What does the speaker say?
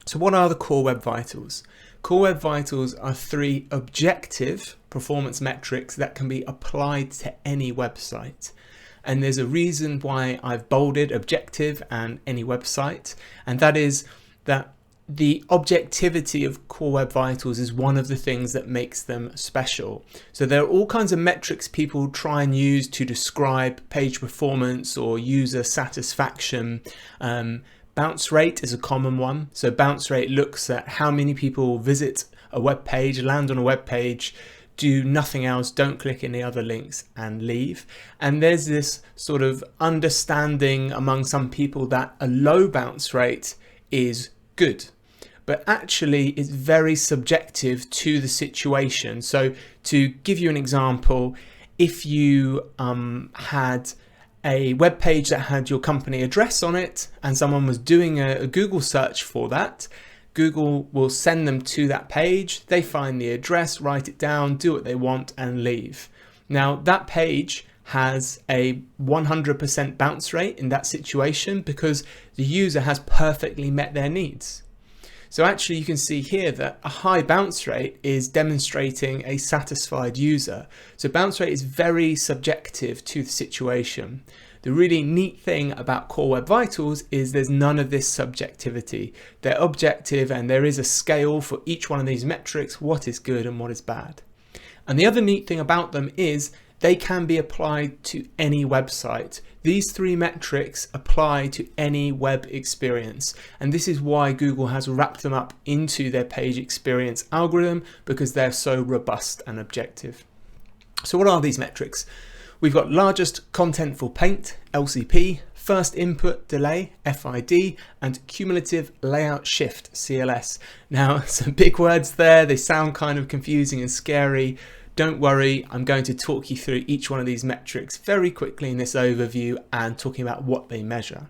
So what are the Core Web Vitals? Core Web Vitals are 3 objective performance metrics that can be applied to any website. And there's a reason why I've bolded objective and any website, and that is that the objectivity of Core Web Vitals is one of the things that makes them special. So there are all kinds of metrics people try and use to describe page performance or user satisfaction. Bounce rate is a common one. So bounce rate looks at how many people visit a web page, land on a web page, do nothing else, don't click any other links and leave. And there's this sort of understanding among some people that a low bounce rate is good, but actually it's very subjective to the situation. So to give you an example, if you had a web page that had your company address on it and someone was doing a Google search for that, Google will send them to that page, they find the address, write it down, do what they want and leave. Now that page has a 100% bounce rate in that situation because the user has perfectly met their needs. So actually you can see here that a high bounce rate is demonstrating a satisfied user. So bounce rate is very subjective to the situation. The really neat thing about Core Web Vitals is there's none of this subjectivity. They're objective and there is a scale for each one of these metrics, what is good and what is bad. And the other neat thing about them is they can be applied to any website. These 3 metrics apply to any web experience. And this is why Google has wrapped them up into their page experience algorithm, because they're so robust and objective. So what are these metrics? We've got largest contentful paint, LCP, first input delay, FID, and cumulative layout shift, CLS. Now, some big words there. They sound kind of confusing and scary. Don't worry, I'm going to talk you through each one of these metrics very quickly in this overview and talking about what they measure.